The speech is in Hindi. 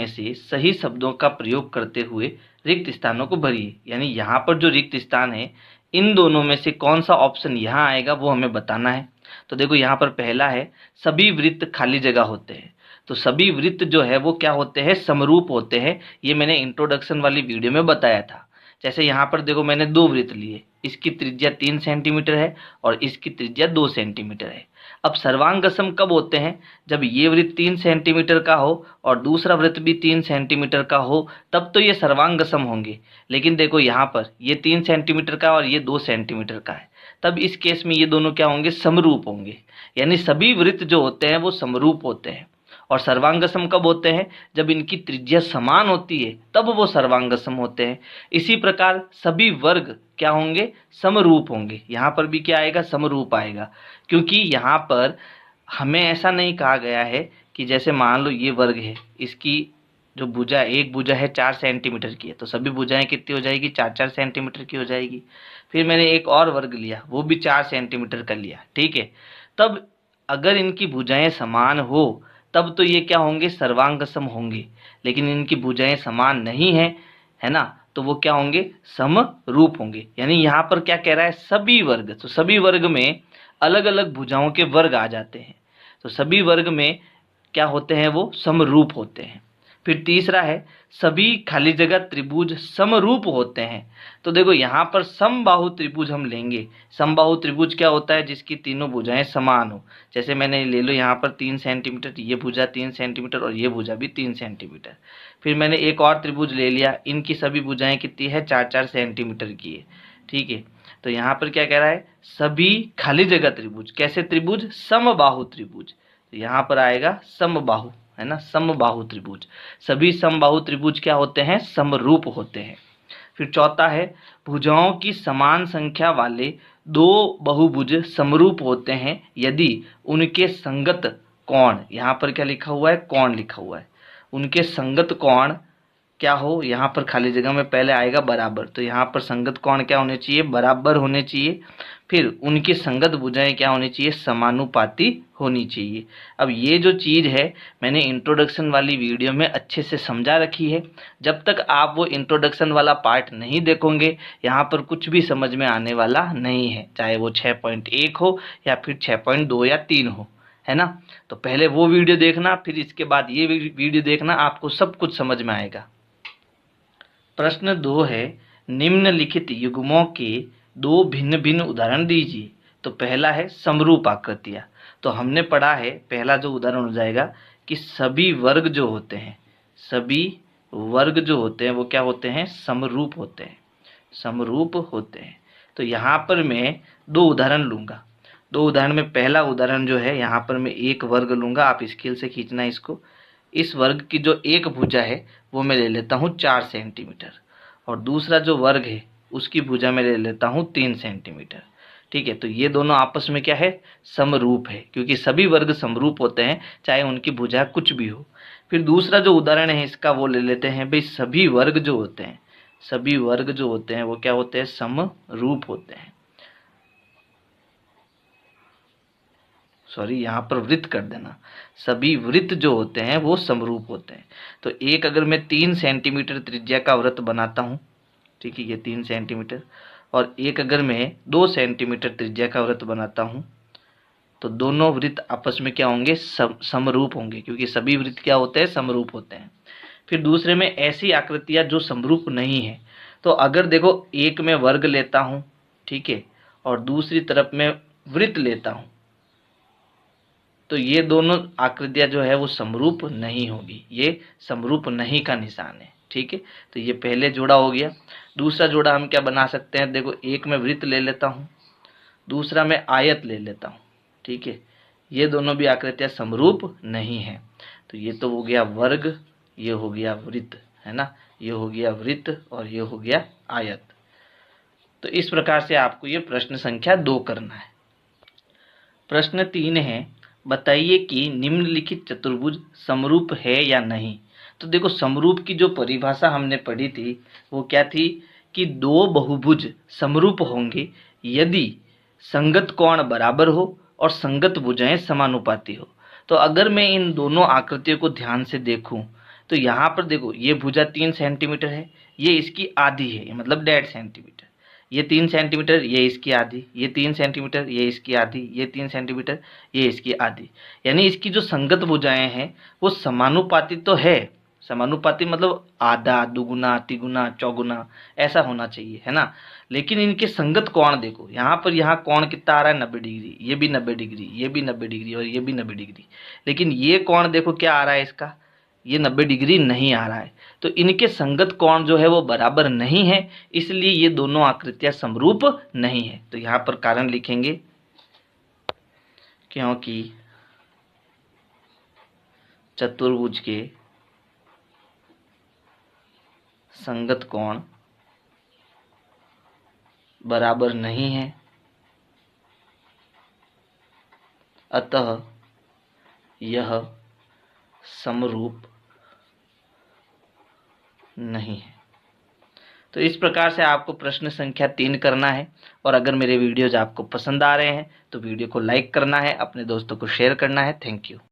में से सही शब्दों का प्रयोग करते हुए रिक्त स्थानों को भरिए। यानी यहाँ पर जो रिक्त स्थान है, इन दोनों में से कौन सा ऑप्शन यहाँ आएगा वो हमें बताना है। तो देखो यहाँ पर पहला है सभी वृत्त खाली जगह होते हैं। तो सभी वृत्त जो है वो क्या होते हैं, समरूप होते हैं। ये मैंने इंट्रोडक्शन वाली वीडियो में बताया था। जैसे यहाँ पर देखो मैंने दो वृत्त लिए, इसकी त्रिज्या 3 सेंटीमीटर है और इसकी त्रिज्या 2 सेंटीमीटर है। अब सर्वांगसम कब होते हैं, जब ये वृत्त 3 सेंटीमीटर का हो और दूसरा वृत्त भी 3 सेंटीमीटर का हो, तब तो ये सर्वांगसम होंगे। लेकिन देखो यहाँ पर ये 3 सेंटीमीटर का और ये 2 सेंटीमीटर का है, तब इस केस में ये दोनों क्या होंगे, समरूप होंगे। यानी सभी वृत्त जो होते हैं वो समरूप होते हैं। और सर्वांगसम कब होते हैं, जब इनकी त्रिज्या समान होती है, तब वो सर्वांगसम होते हैं। इसी प्रकार सभी वर्ग क्या होंगे, समरूप होंगे। यहाँ पर भी क्या आएगा, समरूप आएगा। क्योंकि यहाँ पर हमें ऐसा नहीं कहा गया है कि जैसे मान लो ये वर्ग है, इसकी जो भुजा, एक भुजा है 4 सेंटीमीटर की है, तो सभी भुजाएं कितनी हो जाएगी, 4-4 सेंटीमीटर की हो जाएगी। फिर मैंने एक और वर्ग लिया, वो भी 4 सेंटीमीटर का लिया, ठीक है। तब अगर इनकी भुजाएं समान हो तब तो ये क्या होंगे, सर्वांगसम होंगे। लेकिन इनकी भुजाएं समान नहीं है ना, तो वो क्या होंगे, समरूप होंगे। यानी यहाँ पर क्या कह रहा है, सभी वर्ग, तो सभी वर्ग में अलग अलग भुजाओं के वर्ग आ जाते हैं, तो सभी वर्ग में क्या होते हैं, वो समरूप होते हैं। फिर तीसरा है सभी खाली जगह त्रिभुज समरूप होते हैं। तो देखो यहाँ पर समबाहु त्रिभुज हम लेंगे। समबाहु त्रिभुज क्या होता है, जिसकी तीनों भुजाएं समान हो। जैसे मैंने ले लो यहाँ पर 3 सेंटीमीटर, ये भुजा 3 सेंटीमीटर और ये भुजा भी 3 सेंटीमीटर। फिर मैंने एक और त्रिभुज ले लिया, इनकी सभी भुजाएं कितनी है, 4-4 सेंटीमीटर की है, ठीक है। तो यहाँ पर क्या कह रहा है, सभी खाली जगह त्रिभुज, कैसे त्रिभुज, समबाहु त्रिभुज। तो यहाँ पर आएगा समबाहु, है ना, समबाहु त्रिभुज। सभी समबाहु त्रिभुज क्या होते हैं, समरूप होते हैं। फिर चौथा है भुजाओं की समान संख्या वाले दो बहुभुज समरूप होते हैं यदि उनके संगत कोण, यहाँ पर क्या लिखा हुआ है, कोण लिखा हुआ है, उनके संगत कोण क्या हो, यहाँ पर खाली जगह में पहले आएगा बराबर, तो यहाँ पर संगत कोण क्या होने चाहिए, बराबर होने चाहिए। फिर उनकी संगत भुजाएं क्या होनी चाहिए, समानुपाती होनी चाहिए। अब ये जो चीज़ है मैंने इंट्रोडक्शन वाली वीडियो में अच्छे से समझा रखी है। जब तक आप वो इंट्रोडक्शन वाला पार्ट नहीं देखोगे, यहाँ पर कुछ भी समझ में आने वाला नहीं है, चाहे वो 6.1 हो या फिर 6.2 या 3 हो, है ना। तो पहले वो वीडियो देखना, फिर इसके बाद ये वीडियो देखना, आपको सब कुछ समझ में आएगा। प्रश्न 2 है निम्नलिखित युग्मों के दो भिन्न भिन्न उदाहरण दीजिए। तो पहला है समरूप आकृतियाँ। तो हमने पढ़ा है, पहला जो उदाहरण हो जाएगा कि सभी वर्ग जो होते हैं, सभी वर्ग जो होते हैं वो क्या होते हैं, समरूप होते हैं, समरूप होते हैं। तो यहाँ पर मैं दो उदाहरण लूँगा। दो उदाहरण में पहला उदाहरण जो है, यहाँ पर मैं एक वर्ग लूँगा, आप स्केल से खींचना इसको। इस वर्ग की जो एक भुजा है वो मैं ले लेता हूँ 4 सेंटीमीटर और दूसरा जो वर्ग है उसकी भुजा में ले लेता हूँ 3 सेंटीमीटर, ठीक है। तो ये दोनों आपस में क्या है, समरूप है, क्योंकि सभी वर्ग समरूप होते हैं चाहे उनकी भुजा कुछ भी हो। फिर दूसरा जो उदाहरण है इसका वो ले लेते हैं भाई, सभी वर्ग जो होते हैं, सभी वर्ग जो होते हैं वो क्या होते हैं, समरूप होते हैं। सॉरी, यहाँ पर वृत्त कर देना, सभी वृत्त जो होते हैं वो समरूप होते हैं। तो एक अगर मैं 3 सेंटीमीटर त्रिज्या का वृत्त बनाता हूँ, ठीक है, ये 3 सेंटीमीटर, और एक अगर मैं 2 सेंटीमीटर त्रिज्या का वृत्त बनाता हूँ, तो दोनों वृत्त आपस में क्या होंगे, समरूप होंगे, क्योंकि सभी वृत्त क्या होते हैं, समरूप होते हैं। फिर दूसरे में ऐसी आकृतियाँ जो समरूप नहीं है। तो अगर देखो एक में वर्ग लेता हूँ, ठीक है, और दूसरी तरफ में वृत्त लेता हूँ, तो ये दोनों आकृतियाँ जो है वो समरूप नहीं होगी, ये समरूप नहीं का निशान है, ठीक है। तो ये पहले जोड़ा हो गया। दूसरा जोड़ा हम क्या बना सकते हैं, देखो एक में वृत्त ले लेता हूँ, दूसरा में आयत ले लेता हूँ, ठीक है। ये दोनों भी आकृतियाँ समरूप नहीं हैं। तो ये तो हो गया वर्ग, ये हो गया वृत्त, है ना, ये हो गया वृत्त और ये हो गया आयत। तो इस प्रकार से आपको ये प्रश्न संख्या 2 करना है। प्रश्न 3 है बताइए कि निम्नलिखित चतुर्भुज समरूप है या नहीं। तो देखो समरूप की जो परिभाषा हमने पढ़ी थी वो क्या थी कि दो बहुभुज समरूप होंगे यदि संगत कोण बराबर हो और संगत भुजाएं समानुपाती हो। तो अगर मैं इन दोनों आकृतियों को ध्यान से देखूं, तो यहाँ पर देखो ये भुजा 3 सेंटीमीटर है, ये इसकी आधी है, मतलब 1.5 सेंटीमीटर। ये 3 सेंटीमीटर, ये इसकी आधी, ये 3 सेंटीमीटर, ये इसकी आधी, ये 3 सेंटीमीटर, ये इसकी आधी। यानी इसकी जो संगत भुजाएं हैं वो समानुपाती तो है, समानुपाती मतलब आधा, दुगुना, तिगुना, चौगुना ऐसा होना चाहिए, है ना। लेकिन इनके संगत कोण देखो, यहाँ पर यहाँ कोण कितना आ रहा है 90 डिग्री, ये भी 90 डिग्री, ये भी 90 डिग्री और ये भी 90 डिग्री। लेकिन ये कोण देखो क्या आ रहा है इसका, ये 90 डिग्री नहीं आ रहा है। तो इनके संगत कोण जो है वो बराबर नहीं है, इसलिए ये दोनों आकृतियां समरूप नहीं है। तो यहाँ पर कारण लिखेंगे क्योंकि चतुर्भुज के संगत कोण बराबर नहीं है, अतः यह समरूप नहीं है। तो इस प्रकार से आपको प्रश्न संख्या 3 करना है। और अगर मेरे वीडियोज आपको पसंद आ रहे हैं तो वीडियो को लाइक करना है, अपने दोस्तों को शेयर करना है। Thank you.